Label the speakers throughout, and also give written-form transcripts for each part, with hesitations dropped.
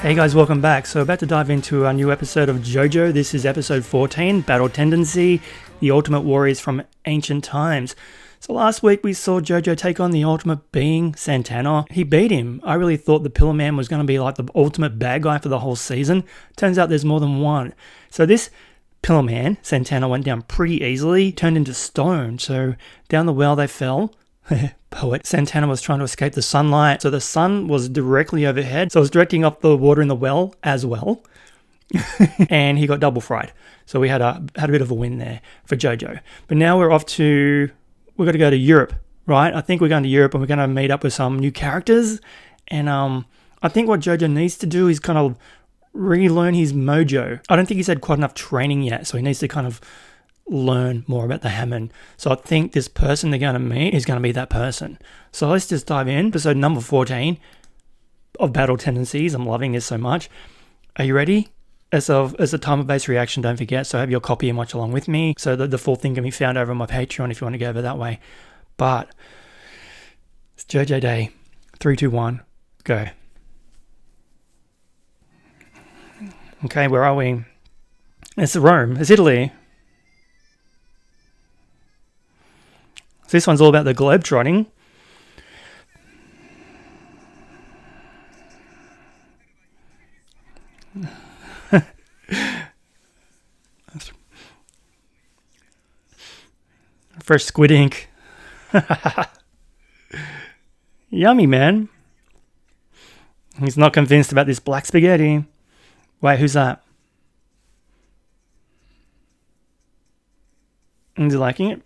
Speaker 1: Hey guys, welcome back. So about to dive into a new episode of Jojo. This is episode 14, Battle Tendency, the Ultimate Warriors from Ancient Times. So last week we saw Jojo take on the ultimate being, Santana. He beat him. I really thought the Pillar Man was going to be like the ultimate bad guy for the whole season. Turns out there's more than one. So this Pillar Man, Santana, went down pretty easily, turned into stone. So down the well they fell. Poet. Santana was trying to escape the sunlight, so the sun was directly overhead, so it was directing off the water in the well as well. And he got double fried. So we had a bit of a win there for Jojo. But now we're got to go to Europe, right? I think we're going to Europe and we're going to meet up with some new characters. And I think what Jojo needs to do is kind of relearn his mojo. I don't think he's had quite enough training yet, so he needs to kind of learn more about the Hammond. So I think this person they're going to meet is going to be that person. So let's just dive in. Episode number 14 of Battle Tendencies. I'm loving this so much. Are you ready? As a timer-based reaction, don't forget. So have your copy and watch along with me. So the full thing can be found over on my Patreon if you want to go over that way. But it's Jojo Day. 3, 2, 1, go. Okay, where are we? It's Rome. It's Italy. So this one's all about the globetrotting. Fresh squid ink. Yummy, man. He's not convinced about this black spaghetti. Wait, who's that? Is he liking it?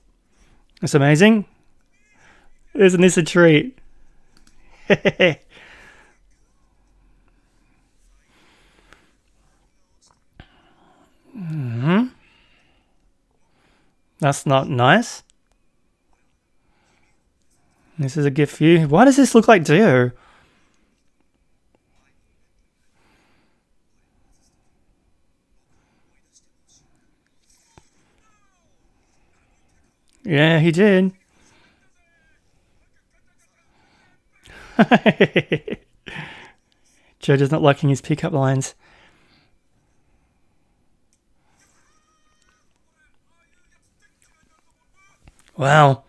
Speaker 1: It's amazing. Isn't this a treat? That's not nice. This is a gift for you. Why does this look like Dio? Yeah, he did. Jojo's not liking his pickup lines. Wow.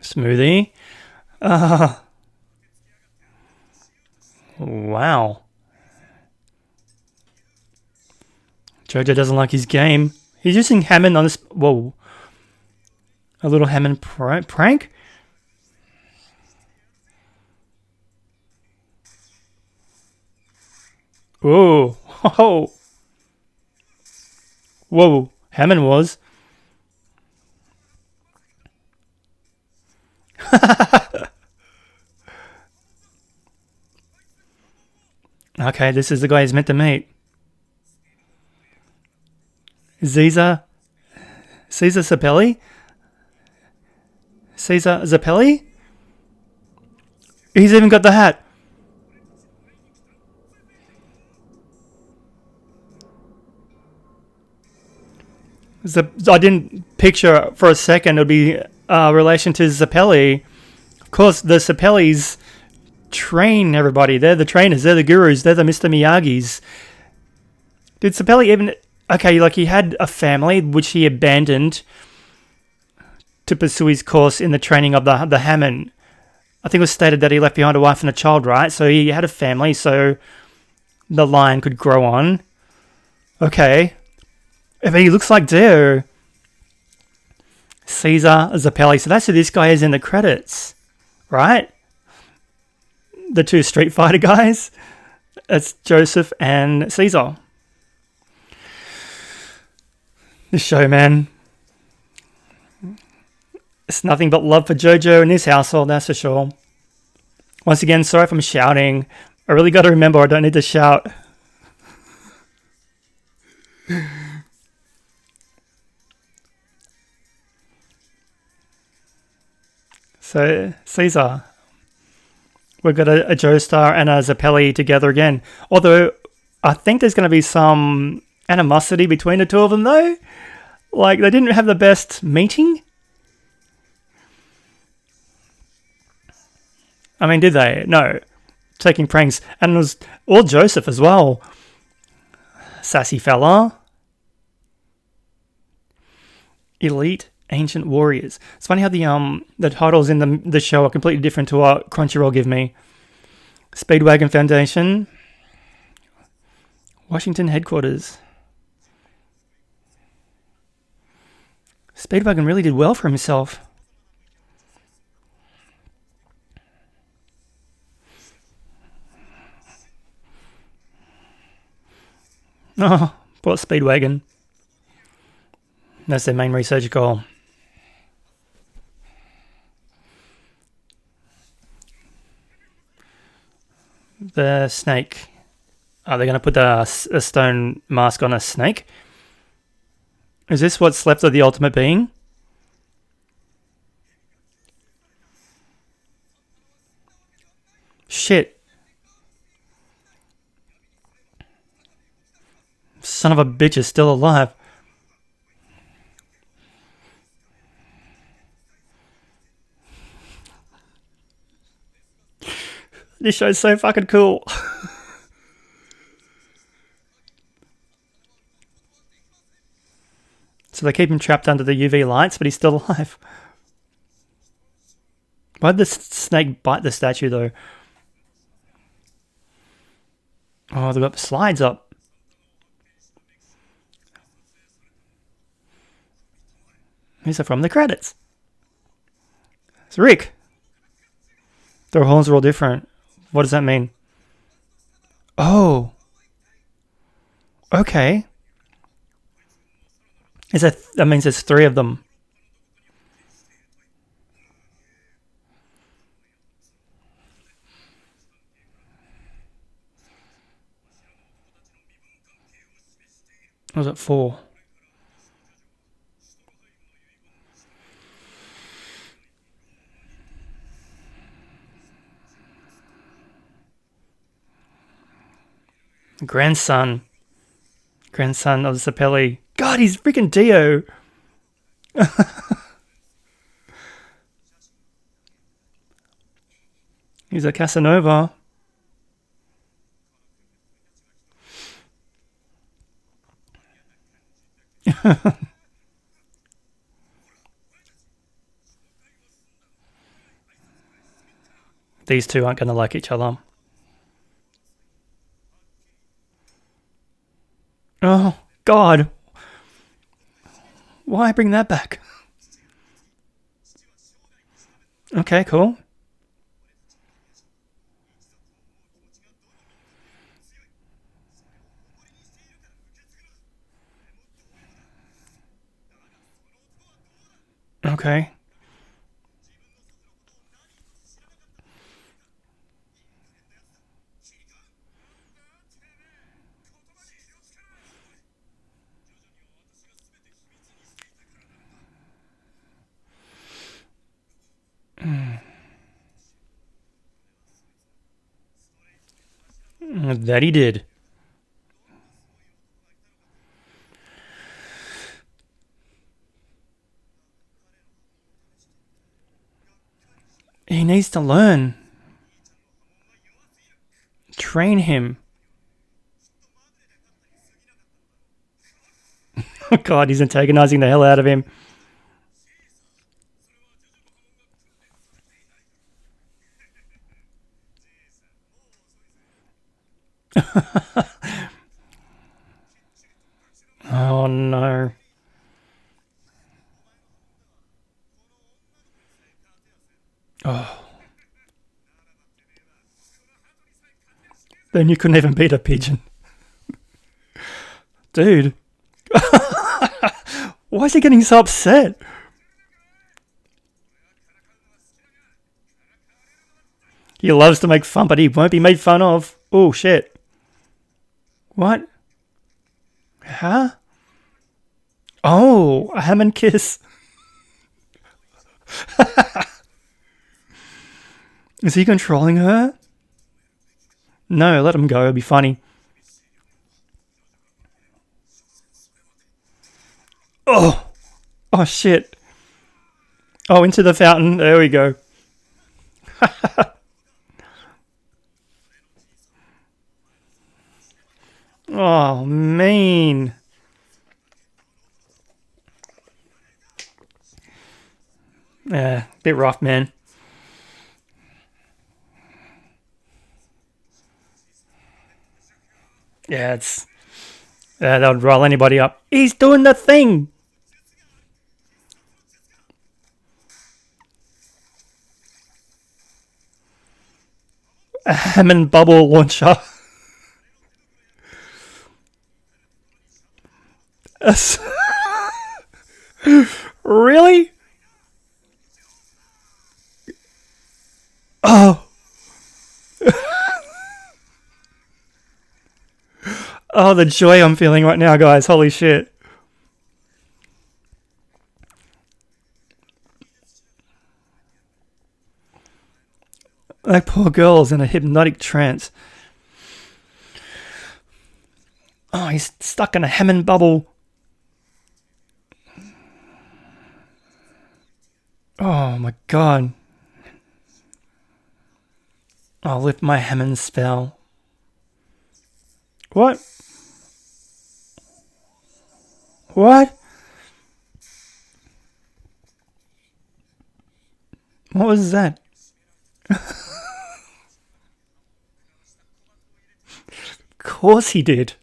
Speaker 1: Smoothie. Wow. Jojo doesn't like his game. He's using Hammond on this. Whoa. A little Hammond prank? Whoa. Whoa. Whoa. Hammond was. Okay, this is the guy he's meant to meet. Zeppeli? Zeppeli? He's even got the hat. I didn't picture for a second it would be relation to Zeppeli. Of course, the Zeppelis train everybody. They're the trainers. They're the gurus. They're the Mr. Miyagis. Did Zeppeli even... Okay, like he had a family which he abandoned to pursue his course in the training of the Hammond. I think it was stated that he left behind a wife and a child, right? So he had a family so the line could grow on. Okay. But he looks like Dio. Caesar Zeppeli. So that's who this guy is in the credits, right? The two Street Fighter guys. It's Joseph and Caesar. This show, man. It's nothing but love for Jojo in this household, that's for sure. Once again, sorry if I'm shouting. I really got to remember I don't need to shout. So, Caesar. We've got a Joestar and a Zeppeli together again. Although, I think there's going to be some animosity between the two of them, though. Like, they didn't have the best meeting. I mean, did they? No. Taking pranks. And it was all Joseph as well. Sassy fella. Elite Ancient Warriors. It's funny how the titles in the show are completely different to what Crunchyroll give me. Speedwagon Foundation. Washington Headquarters. Speedwagon really did well for himself. Oh, poor Speedwagon. That's their main research goal. The snake. Are they going to put a stone mask on a snake? Is this what's left of the ultimate being? Shit. Son of a bitch is still alive. This show's so fucking cool. So they keep him trapped under the UV lights, but he's still alive. Why'd the snake bite the statue, though? Oh, they've got slides up. These are from the credits. It's Rick. Their horns are all different. What does that mean? Oh. Okay. That means there's 3 of them. Or was it 4? Grandson of Zeppeli. God, he's freaking Dio. He's a Casanova. These two aren't going to like each other. Oh, God. Why bring that back? Okay, cool. Okay. That he did. He needs to learn. Train him. Oh God, he's antagonizing the hell out of him. Oh no. Oh. Then you couldn't even beat a pigeon. Dude. Why is he getting so upset? He loves to make fun, but he won't be made fun of. Oh, shit. What? Huh? Oh, a ham and kiss. Is he controlling her? No, let him go. It'll be funny. Oh. Oh, shit. Oh, into the fountain. There we go. Oh, mean. Yeah, bit rough, man. Yeah, that would roll anybody up. He's doing the thing. A Hammond bubble launcher. Really? Oh. Oh, the joy I'm feeling right now, guys. Holy shit. That poor girl's in a hypnotic trance. Oh, he's stuck in a Hammond bubble. Oh my god. I'll lift my Hammond spell. What? What? What was that? Of course he did.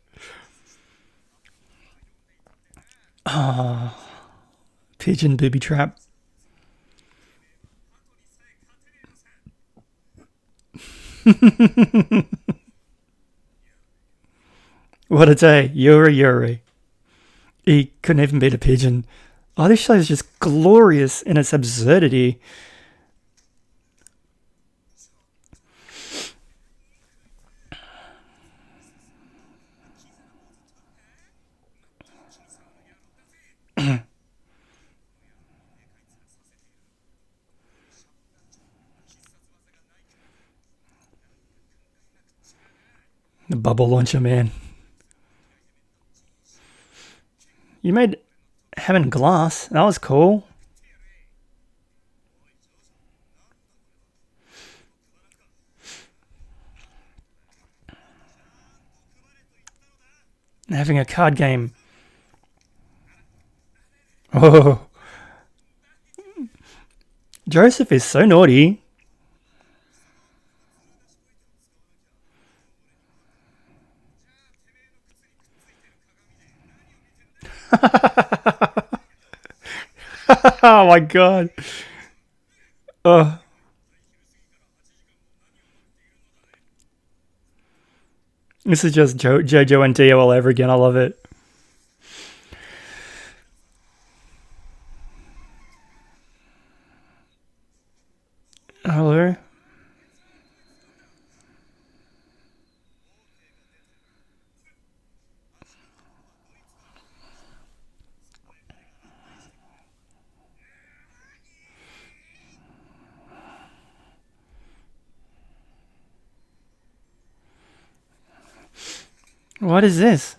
Speaker 1: Oh, pigeon booby trap. What a day. Yuri. He couldn't even beat a pigeon. Oh, this show is just glorious in its absurdity. The bubble launcher, man. You made Hammond glass. That was cool. Having a card game. Oh. Joseph is so naughty. Oh my god. Oh. This is just Jojo and Dio all over again. I love it. Hello? What is this?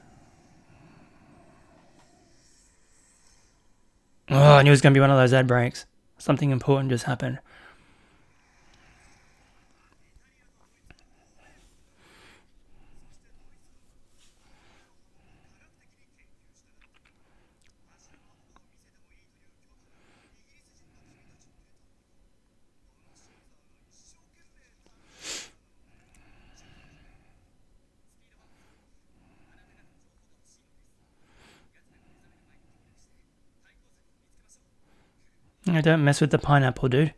Speaker 1: Oh, I knew it was going to be one of those ad breaks. Something important just happened. Don't mess with the pineapple, dude.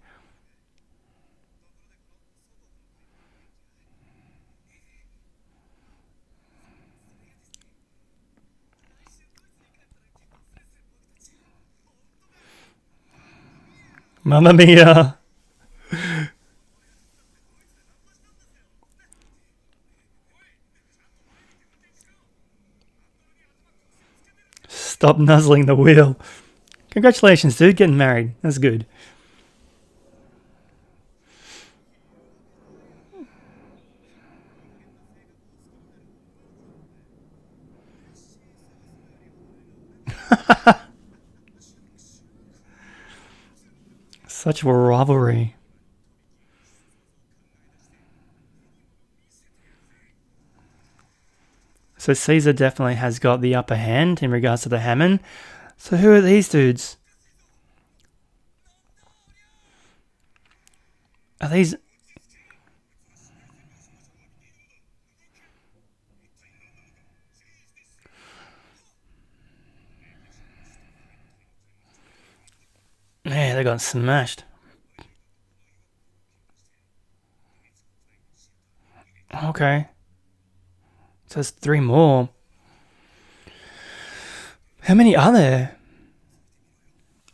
Speaker 1: Mamma mia. Stop nuzzling the wheel. Congratulations, dude. Getting married. That's good. Such a rivalry. So Caesar definitely has got the upper hand in regards to the Hammond. So who are these dudes? Are these... Man, they got smashed. Okay. So there's 3 more. How many are there?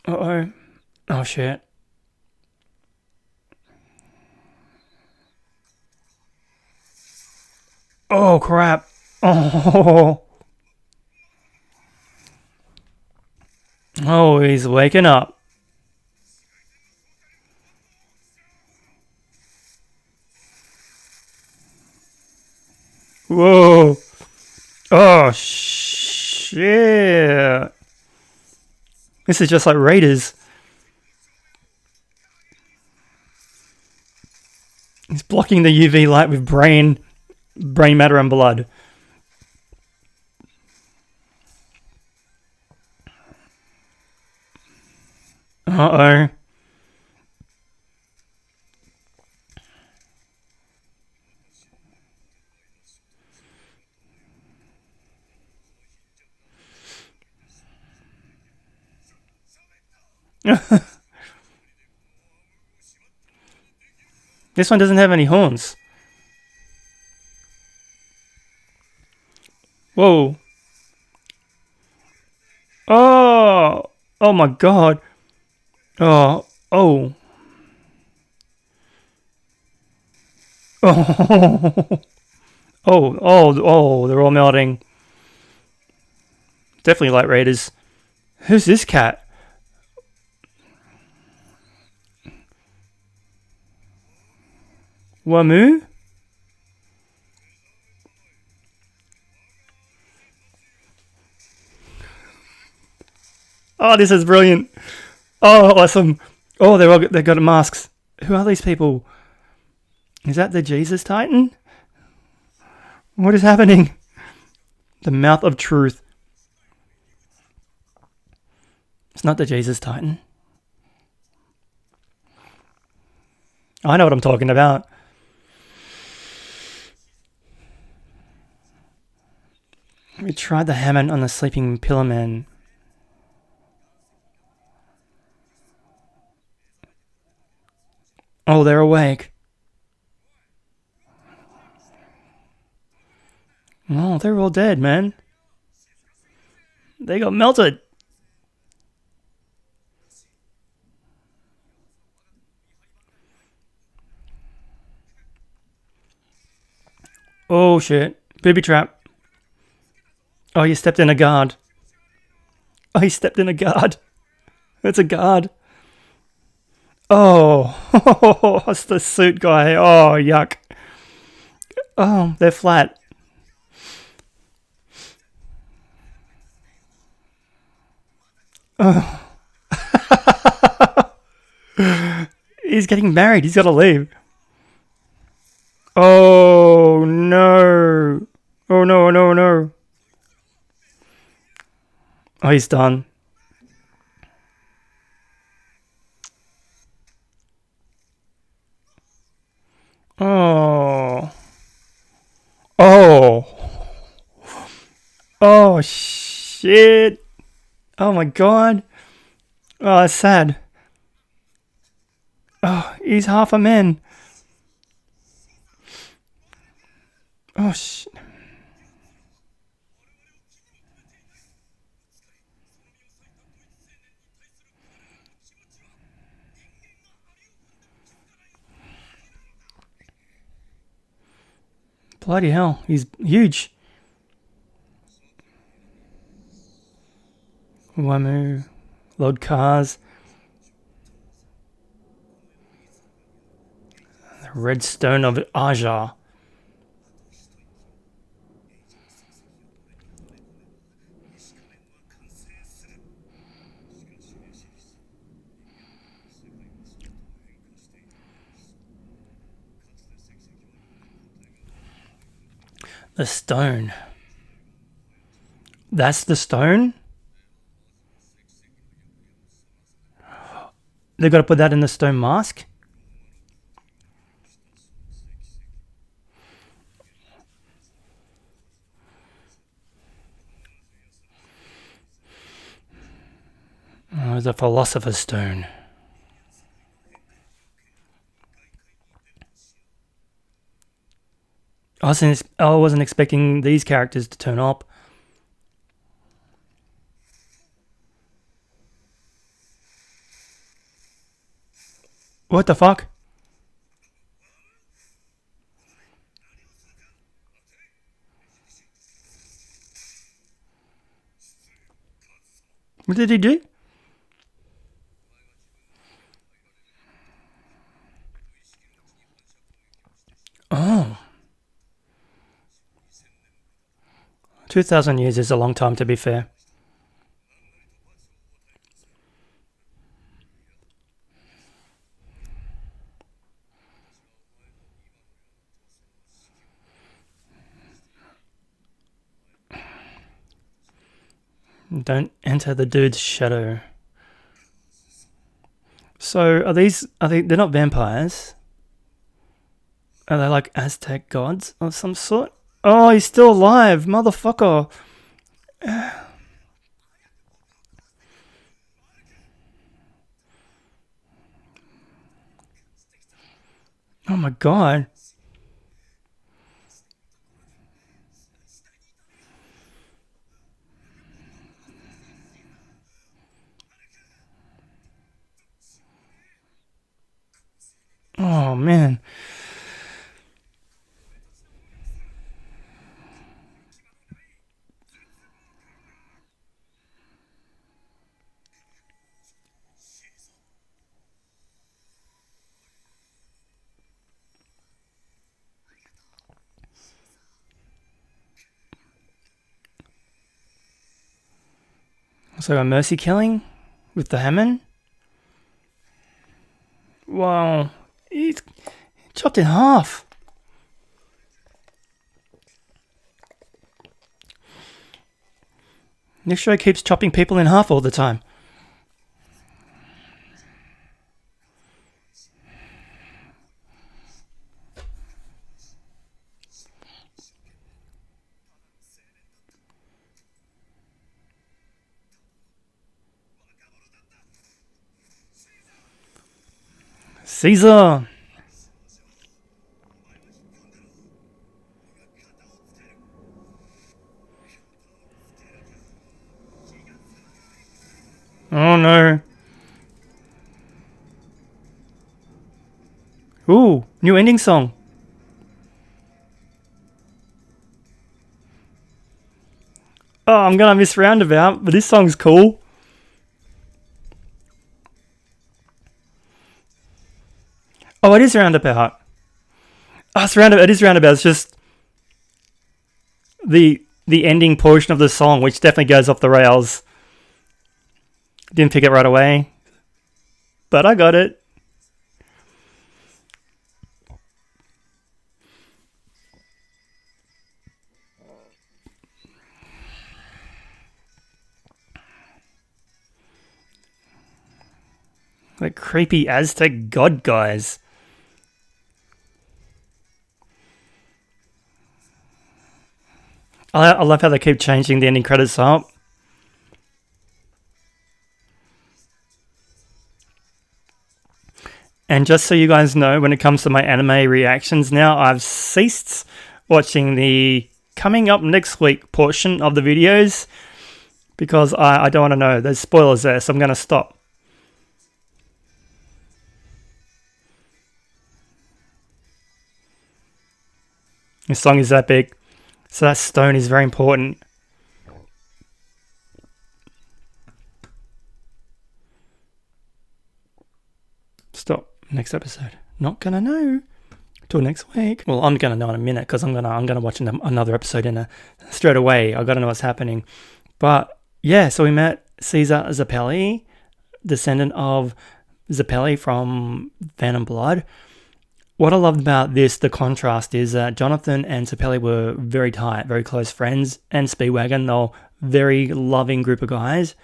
Speaker 1: Uh-oh. Oh, shit. Oh, crap. Oh. Oh, he's waking up. Whoa. Oh, shit. This is just like Raiders. He's blocking the UV light with brain matter and blood. Uh-oh. This one doesn't have any horns. Whoa. Oh. Oh my god. Oh. Oh. Oh. Oh. Oh. They're all melting. Definitely Light Raiders. Who's this cat? Wamu? Oh, this is brilliant. Oh, awesome. Oh, they got masks. Who are these people? Is that the Jesus Titan? What is happening? The mouth of truth. It's not the Jesus Titan. I know what I'm talking about. We tried the Hammond on the sleeping pillar man. Oh, they're awake. Oh, they're all dead, man. They got melted. Oh, shit. Booby trap. Oh, you stepped in a guard. Oh, he stepped in a guard. That's a guard. Oh, it's the suit guy. Oh, yuck. Oh, they're flat. Oh. He's getting married. He's got to leave. Oh, no. Oh, no, no, no. Oh, he's done. Oh. Oh. Oh, shit. Oh, my God. Oh, that's sad. Oh, he's half a man. Oh, shit. Bloody hell, he's huge. Wamu, load cars. The red stone of Aja. The stone. That's the stone? They've got to put that in the stone mask? Oh, it's a philosopher's stone. I wasn't expecting these characters to turn up. What the fuck? What did he do? Oh. 2,000 years is a long time, to be fair. Don't enter the dude's shadow. So are they're not vampires? Are they like Aztec gods of some sort? Oh, he's still alive, motherfucker. Oh my god. Oh man. So a mercy killing with the Hammond. Wow, he's chopped in half. This show keeps chopping people in half all the time. Caesar! Oh no. Ooh, new ending song. Oh, I'm gonna miss Roundabout, but this song's cool. Oh, it is Roundabout. Oh, it's Roundabout. It is Roundabout. It's just the ending portion of the song, which definitely goes off the rails. Didn't pick it right away, but I got it. Like creepy Aztec god guys. I love how they keep changing the ending credits up. And just so you guys know, when it comes to my anime reactions now, I've ceased watching the coming up next week portion of the videos because I don't want to know. There's spoilers there, so I'm going to stop. This song is epic. So that stone is very important. Stop. Next episode. Not gonna know till next week. Well, I'm gonna know in a minute because I'm gonna watch another episode straight away. I gotta know what's happening. But yeah, so we met Caesar Zeppeli, descendant of Zeppeli from Phantom Blood. What I loved about this, the contrast, is that Jonathan and Zeppeli were very tight, very close friends, and Speedwagon, they were very loving group of guys.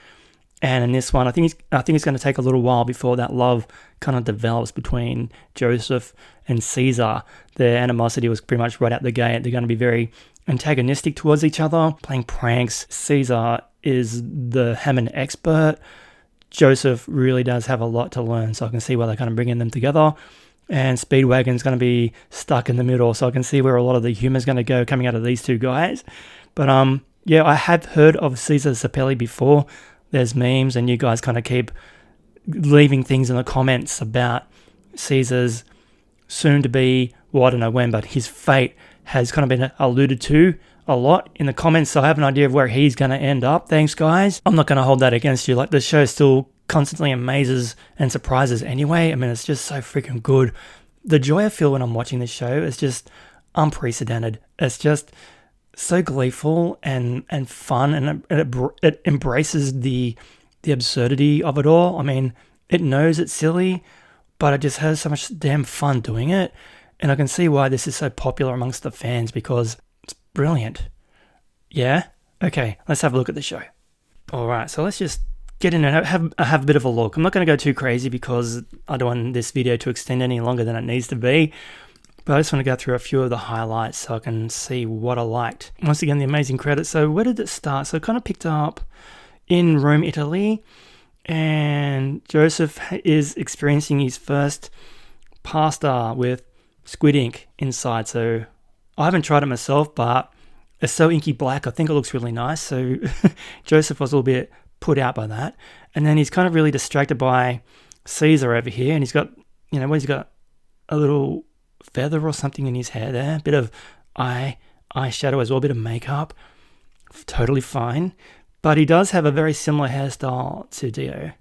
Speaker 1: And in this one, I think it's going to take a little while before that love kind of develops between Joseph and Caesar. Their animosity was pretty much right out the gate. They're going to be very antagonistic towards each other, playing pranks. Caesar is the Hammond expert. Joseph really does have a lot to learn, so I can see why they're kind of bringing them together. And Speedwagon's going to be stuck in the middle, so I can see where a lot of the humor is going to go coming out of these two guys. But yeah, I have heard of Caesar Zeppeli before. There's memes, and you guys kind of keep leaving things in the comments about Caesar's soon-to-be, well, I don't know when, but his fate has kind of been alluded to a lot in the comments, so I have an idea of where he's going to end up. Thanks, guys. I'm not going to hold that against you. Like, the show still constantly amazes and surprises anyway. I mean, it's just so freaking good. The joy I feel when I'm watching this show is just unprecedented. It's just so gleeful and fun, and it embraces the absurdity of it all. I mean, it knows it's silly, but it just has so much damn fun doing it. And I can see why this is so popular amongst the fans, because it's brilliant. Yeah? Okay, let's have a look at the show. Alright, so let's just get in and have a bit of a look. I'm not going to go too crazy because I don't want this video to extend any longer than it needs to be. But I just want to go through a few of the highlights so I can see what I liked. Once again, the amazing credits. So where did it start? So it kind of picked up in Rome, Italy. And Joseph is experiencing his first pasta with squid ink inside. So I haven't tried it myself, but it's so inky black. I think it looks really nice. So Joseph was a little bit put out by that. And then he's kind of really distracted by Caesar over here. And he's got, he's got a little feather or something in his hair there, a bit of eyeshadow as well, a bit of makeup, totally fine. But he does have a very similar hairstyle to Dio.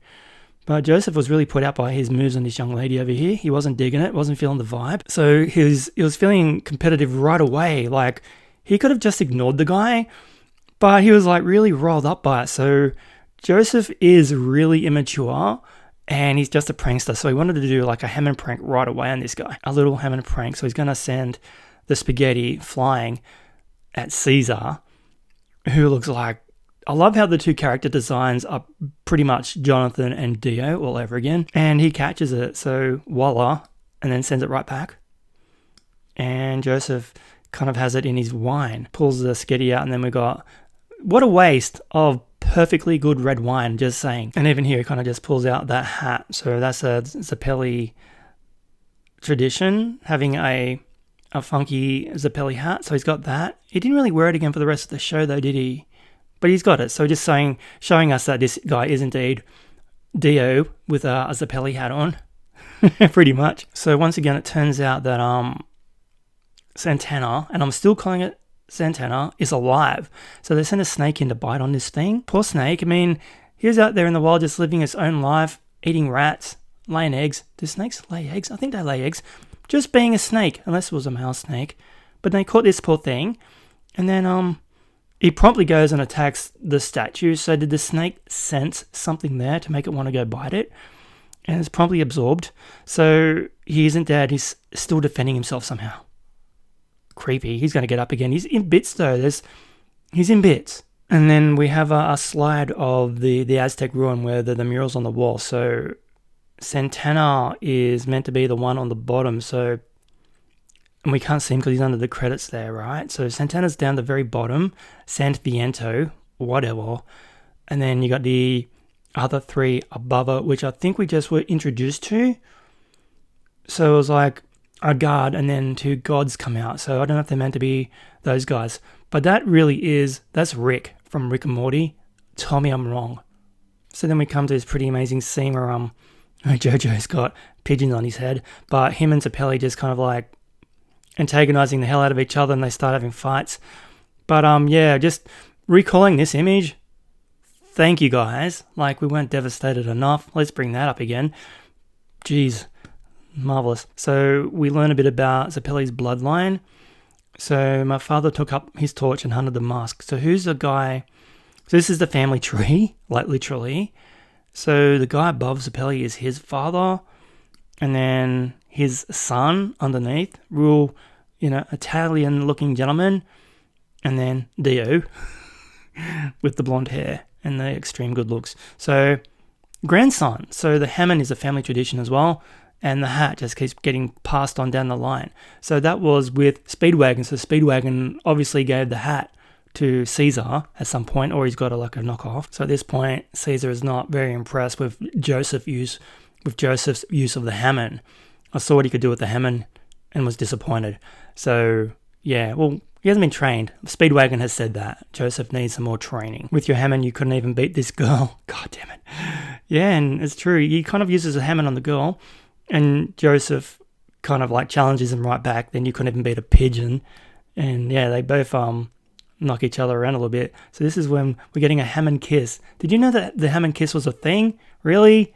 Speaker 1: But Joseph was really put out by his moves on this young lady over here. He wasn't digging it, wasn't feeling the vibe. So he was feeling competitive right away. Like, he could have just ignored the guy, but he was like really rolled up by it. So Joseph is really immature, and he's just a prankster. So he wanted to do like a Hammond prank right away on this guy. A little Hammond prank. So he's going to send the spaghetti flying at Caesar, who looks like... I love how the two character designs are pretty much Jonathan and Dio all over again. And he catches it. So voila. And then sends it right back. And Joseph kind of has it in his wine. Pulls the spaghetti out, and then we got... What a waste of perfectly good red wine, just saying. And even here, he kind of just pulls out that hat. So that's a Zeppeli tradition, having a funky Zeppeli hat. So he's got that. He didn't really wear it again for the rest of the show though, did he? But he's got it. So just showing us that this guy is indeed Dio with a Zeppeli hat on. Pretty much. So once again, it turns out that Santana, and I'm still calling it Santana, is alive. So they sent a snake in to bite on this thing. Poor snake. I mean, he was out there in the wild just living his own life, eating rats, laying eggs. Do snakes lay eggs? I think they lay eggs. Just being a snake, unless it was a male snake. But they caught this poor thing, and then he promptly goes and attacks the statue. So did the snake sense something there to make it want to go bite it? And it's promptly absorbed. So he isn't dead. He's still defending himself somehow. Creepy. He's going to get up again. He's in bits though. He's in bits. And then we have a slide of the Aztec ruin where the murals on the wall. So Santana is meant to be the one on the bottom. So, and we can't see him because he's under the credits there, right? So Santana's down the very bottom. Sanviento, whatever. And then you got the other three above it, which I think we just were introduced to. So it was like a god, and then two gods come out. So I don't know if they're meant to be those guys. But that's Rick from Rick and Morty. Tell me I'm wrong. So then we come to this pretty amazing scene where Jojo's got pigeons on his head, but him and Zeppeli just kind of like antagonizing the hell out of each other, and they start having fights. But yeah, just recalling this image. Thank you guys. Like, we weren't devastated enough. Let's bring that up again. Jeez. Marvelous. So we learn a bit about Zeppeli's bloodline. So my father took up his torch and hunted the mask. So who's the guy? So this is the family tree, like literally. So the guy above Zeppeli is his father, and then his son underneath, real, Italian-looking gentleman, and then Dio. with the blonde hair and the extreme good looks. So, grandson. So the Hammond is a family tradition as well, and the hat just keeps getting passed on down the line. So that was with Speedwagon. So Speedwagon obviously gave the hat to Caesar at some point, or he's got a knockoff. So at this point, Caesar is not very impressed with Joseph's use of the Hammond. I saw what he could do with the Hammond and was disappointed. So yeah, well, he hasn't been trained. Speedwagon has said that. Joseph needs some more training. With your Hammond, you couldn't even beat this girl. God damn it. Yeah, and it's true. He kind of uses a Hammond on the girl, and Joseph kind of like challenges him right back. Then you couldn't even beat a pigeon. And yeah, they both knock each other around a little bit. So this is when we're getting a Hammond kiss. Did you know that the Hammond kiss was a thing? Really?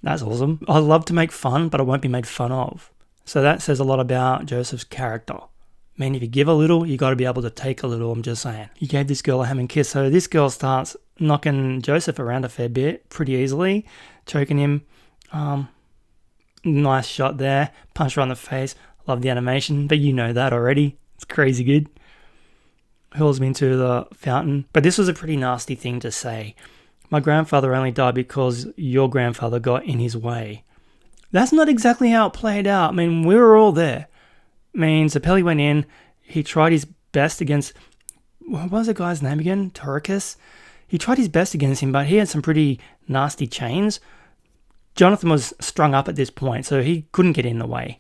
Speaker 1: That's awesome. I love to make fun, but I won't be made fun of. So that says a lot about Joseph's character. I mean, if you give a little, you got to be able to take a little, I'm just saying. He gave this girl a Hammond kiss. So this girl starts knocking Joseph around a fair bit, pretty easily, choking him. Nice shot there. Punch her on the face. Love the animation, but you know that already. It's crazy good. Hurls me into the fountain. But this was a pretty nasty thing to say. My grandfather only died because your grandfather got in his way. That's not exactly how it played out. I mean, we were all there. I mean, Zeppeli went in. He tried his best against... What was the guy's name again? Toricus? He tried his best against him, but he had some pretty nasty chains. Jonathan was strung up at this point, so he couldn't get in the way.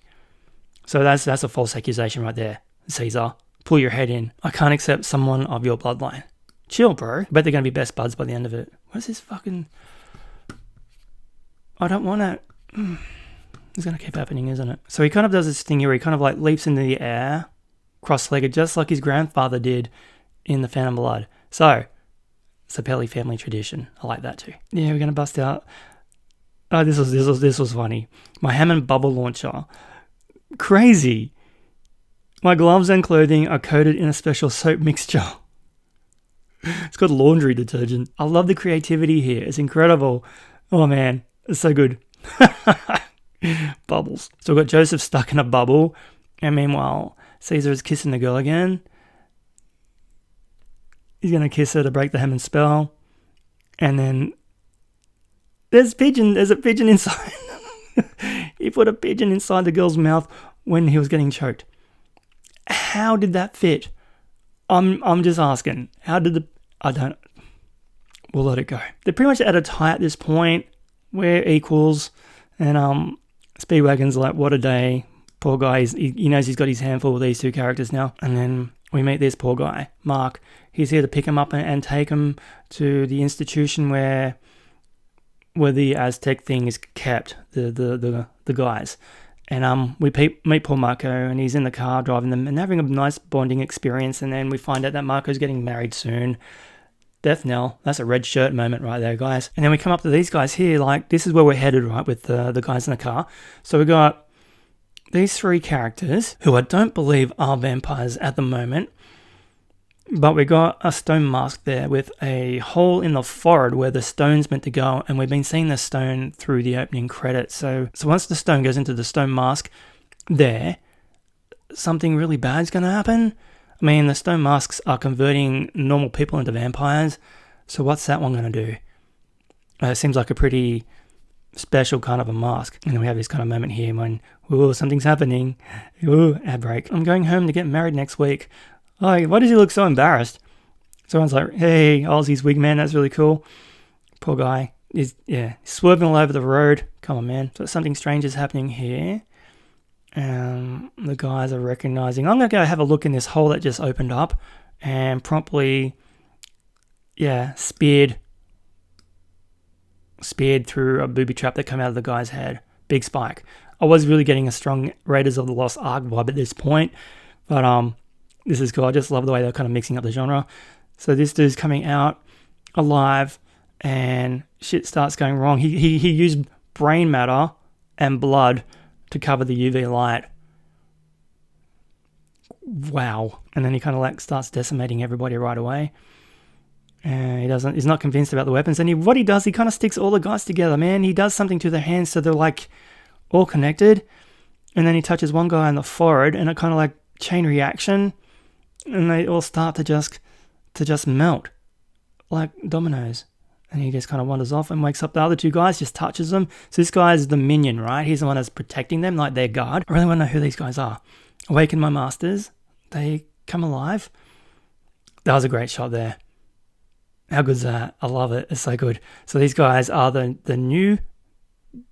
Speaker 1: So that's a false accusation right there. Caesar, pull your head in. I can't accept someone of your bloodline. Chill, bro. I bet they're going to be best buds by the end of it. What is this fucking... I don't want to... It's going to keep happening, isn't it? So he kind of does this thing here where he kind of like leaps into the air, cross-legged, just like his grandfather did in The Phantom Blood. So, Zeppeli family tradition. I like that too. Yeah, we're going to bust out... Oh, this was funny. My Hammond bubble launcher. Crazy. My gloves and clothing are coated in a special soap mixture. It's got laundry detergent. I love the creativity here. It's incredible. Oh man, it's so good. Bubbles. So we've got Joseph stuck in a bubble, and meanwhile, Caesar is kissing the girl again. He's going to kiss her to break the Hammond spell. And then there's a pigeon inside. He put a pigeon inside the girl's mouth when he was getting choked. How did that fit? I'm just asking. We'll let it go. They're pretty much at a tie at this point. We're equals. And Speedwagon's like, what a day. Poor guy, he knows he's got his handful with these two characters now. And then we meet this poor guy, Mark. He's here to pick him up and take him to the institution where the Aztec thing is kept, the guys. And we meet poor Marco, and he's in the car driving them and having a nice bonding experience. And then we find out that Marco's getting married soon. Death knell. That's a red shirt moment right there, guys. And then we come up to these guys here, like, this is where we're headed, right, with the guys in the car. So we got these three characters, who I don't believe are vampires at the moment. But we got a stone mask there with a hole in the forehead where the stone's meant to go, and we've been seeing the stone through the opening credits. So once the stone goes into the stone mask there, something really bad's going to happen. I mean, the stone masks are converting normal people into vampires, so what's that one going to do? It seems like a pretty special kind of a mask. And then we have this kind of moment here when, ooh, something's happening. Ooh, ad break. I'm going home to get married next week. Oh, why does he look so embarrassed? Someone's like, hey, Ozzy's wig man, that's really cool. Poor guy. He's swerving all over the road. Come on, man. So something strange is happening here. The guys are recognizing. I'm going to go have a look in this hole that just opened up and promptly, speared through a booby trap that came out of the guy's head. Big spike. I was really getting a strong Raiders of the Lost Ark vibe at this point, but this is cool. I just love the way they're kind of mixing up the genre. So this dude's coming out alive, and shit starts going wrong. He used brain matter and blood to cover the UV light. Wow. And then he kind of like starts decimating everybody right away. And he's not convinced about the weapons. And what he does, he kind of sticks all the guys together, man. He does something to their hands so they're like all connected. And then he touches one guy on the forehead, and it kind of like chain reaction. And they all start to just melt. like dominoes. And he just kind of wanders off and wakes up the other two guys, just touches them. So this guy is the minion, right? He's the one that's protecting them, like their guard. I really want to know who these guys are. Awaken my masters. They come alive. That was a great shot there. How good's that? I love it. It's so good. So these guys are the new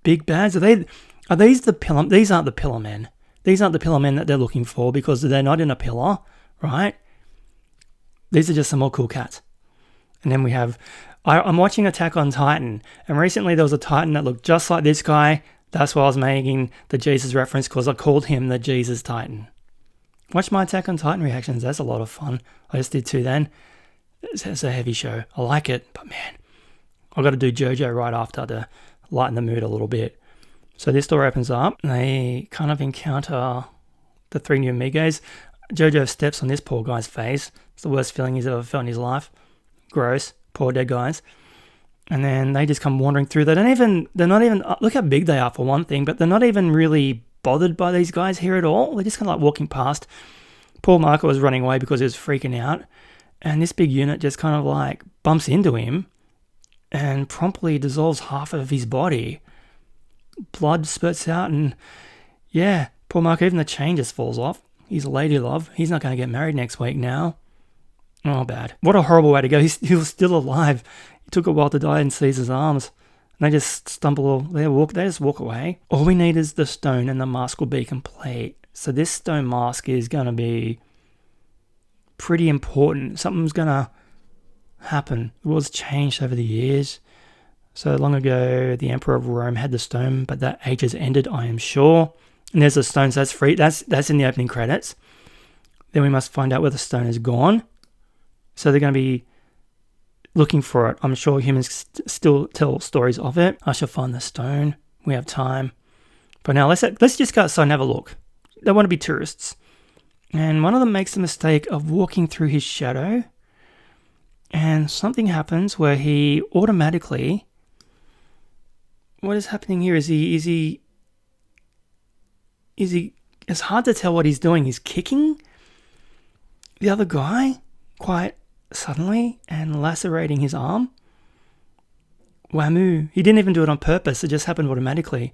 Speaker 1: big bads. Are these the pillar? These aren't the pillar men. These aren't the pillar men that they're looking for because they're not in a pillar, right? These are just some more cool cats. And then we have... I'm watching Attack on Titan, and recently there was a Titan that looked just like this guy. That's why I was making the Jesus reference, because I called him the Jesus Titan. Watch my Attack on Titan reactions. That's a lot of fun. I just did 2 then. It's a heavy show. I like it, but man, I've got to do Jojo right after to lighten the mood a little bit. So this door opens up, and they kind of encounter the 3 new amigos. Jojo steps on this poor guy's face. It's the worst feeling he's ever felt in his life. Gross. Poor dead guys. And then they just come wandering through. They're not even, look how big they are for one thing, but they're not even really bothered by these guys here at all. They're just kind of like walking past. Paul Marco was running away because he was freaking out. And this big unit just kind of like bumps into him and promptly dissolves half of his body. Blood spurts out, and yeah, Paul Marco, even the chain just falls off. He's a lady love. He's not going to get married next week now. Oh, bad. What a horrible way to go. He was still alive. It took a while to die in Caesar's arms. And they just stumble, they just walk away. All we need is the stone and the mask will be complete. So this stone mask is going to be pretty important. Something's going to happen. The world's changed over the years. So long ago, the Emperor of Rome had the stone, but that age has ended, I am sure. And there's a stone, so that's free. That's in the opening credits. Then we must find out where the stone is gone. So they're going to be looking for it. I'm sure humans still tell stories of it. I shall find the stone. We have time. But now let's just go outside and have a look. They want to be tourists. And one of them makes the mistake of walking through his shadow. And something happens where he automatically... What is happening here? Is he... It's hard to tell what he's doing. He's kicking the other guy quite suddenly and lacerating his arm. Whammoo. He didn't even do it on purpose. It just happened automatically.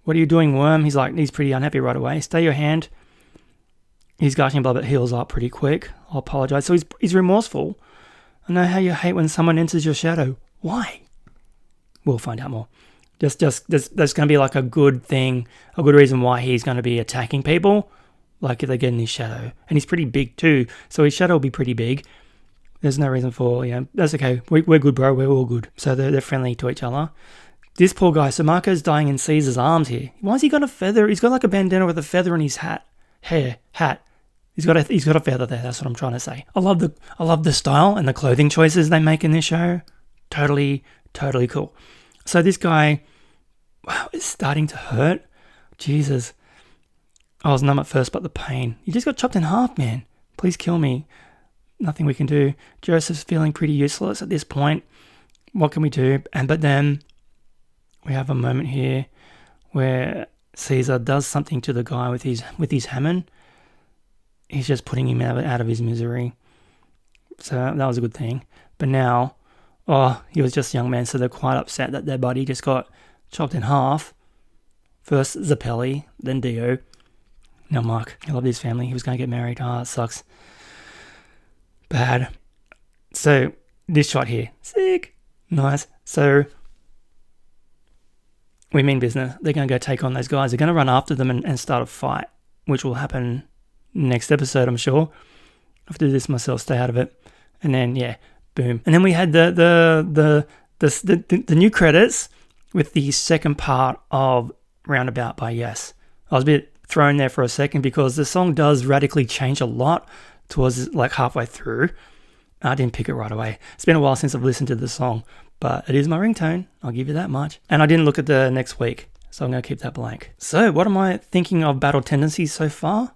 Speaker 1: What are you doing, worm? He's pretty unhappy right away. Stay your hand. He's gushing blood, but heals up pretty quick. I'll apologize. So he's remorseful. I know how you hate when someone enters your shadow. Why? We'll find out more. There's going to be like a good thing, a good reason why he's going to be attacking people. Like if they get in his shadow. And he's pretty big too. So his shadow will be pretty big. There's no reason for, that's okay. We're good, bro. We're all good. So they're friendly to each other. This poor guy, so Marco's dying in Caesar's arms here. Why has he got a feather? He's got like a bandana with a feather in his hat. Hat. He's got a feather there. That's what I'm trying to say. I love the style and the clothing choices they make in this show. Totally cool. So this guy, wow, it's starting to hurt. Jesus. I was numb at first, but the pain. You just got chopped in half, man. Please kill me. Nothing we can do. Joseph's feeling pretty useless at this point. What can we do? But then we have a moment here where Caesar does something to the guy with his hammer. He's just putting him out of his misery. So that was a good thing. But now, he was just a young man, so they're quite upset that their buddy just got chopped in half. First Zeppeli, then Dio. Now Mark. I love his family. He was going to get married. It sucks. Bad. So this shot here. Sick. Nice. So we mean business. They're going to go take on those guys. They're going to run after them and start a fight, which will happen next episode, I'm sure. I have to do this myself, stay out of it. And then, boom. And then we had the new credits with the second part of Roundabout by Yes. I was a bit thrown there for a second because the song does radically change a lot towards like halfway through. I didn't pick it right away. It's been a while since I've listened to the song, but it is my ringtone. I'll give you that much. And I didn't look at the next week, so I'm going to keep that blank. So what am I thinking of Battle Tendencies so far?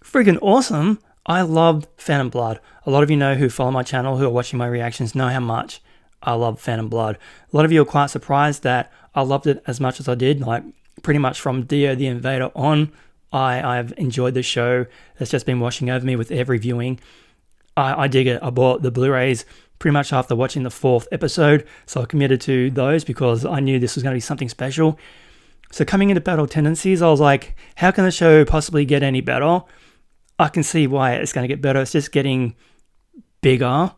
Speaker 1: Friggin' awesome. I loved Phantom Blood. A lot of you know who follow my channel, who are watching my reactions, know how much I love Phantom Blood. A lot of you are quite surprised that I loved it as much as I did. Like pretty much from Dio the Invader on, I've enjoyed the show. It's just been washing over me with every viewing. I dig it. I bought the Blu-rays pretty much after watching the 4th episode. So I committed to those because I knew this was going to be something special. So coming into Battle Tendencies, I was like, how can the show possibly get any better? I can see why it's going to get better. It's just getting bigger,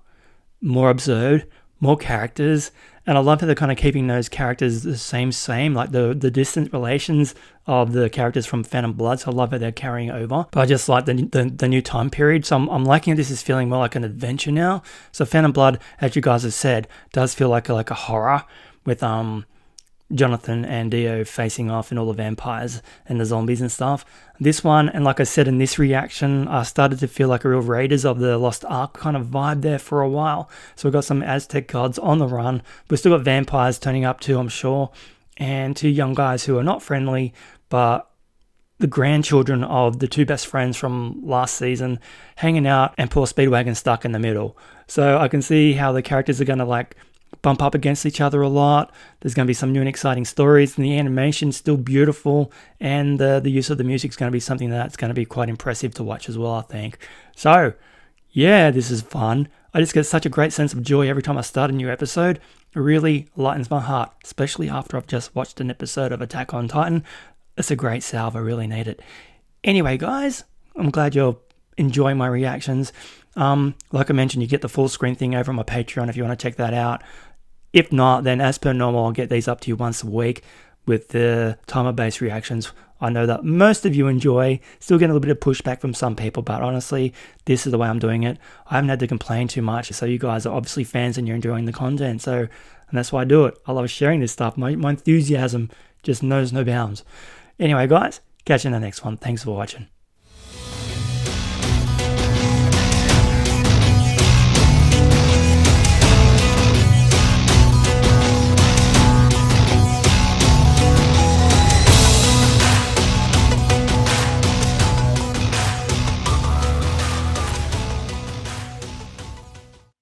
Speaker 1: more absurd, more characters. And I love how they're kind of keeping those characters the same, like the distant relations of the characters from Phantom Blood. So I love how they're carrying over. But I just like the new time period. So I'm liking how this is feeling more like an adventure now. So Phantom Blood, as you guys have said, does feel like a horror with Jonathan and Dio facing off and all the vampires and the zombies and stuff. This one, and like I said in this reaction, I started to feel like a real Raiders of the Lost Ark kind of vibe there for a while. So we've got some Aztec gods on the run. We've still got vampires turning up too, I'm sure, and 2 young guys who are not friendly, but the grandchildren of the 2 best friends from last season hanging out, and poor Speedwagon stuck in the middle. So I can see how the characters are going to like bump up against each other a lot. There's going to be some new and exciting stories, and the animation's still beautiful, and the use of the music is going to be something that's going to be quite impressive to watch as well, I think. So, yeah, this is fun. I just get such a great sense of joy every time I start a new episode. It really lightens my heart, especially after I've just watched an episode of Attack on Titan. It's a great salve, I really need it. Anyway, guys, I'm glad you're enjoying my reactions. Like I mentioned, you get the full screen thing over on my Patreon if you want to check that out. If not, then as per normal, I'll get these up to you once a week with the timer-based reactions. I know that most of you enjoy, still getting a little bit of pushback from some people, but honestly, this is the way I'm doing it. I haven't had to complain too much, so you guys are obviously fans and you're enjoying the content, so, and that's why I do it. I love sharing this stuff. My enthusiasm just knows no bounds. Anyway, guys, catch you in the next one. Thanks for watching.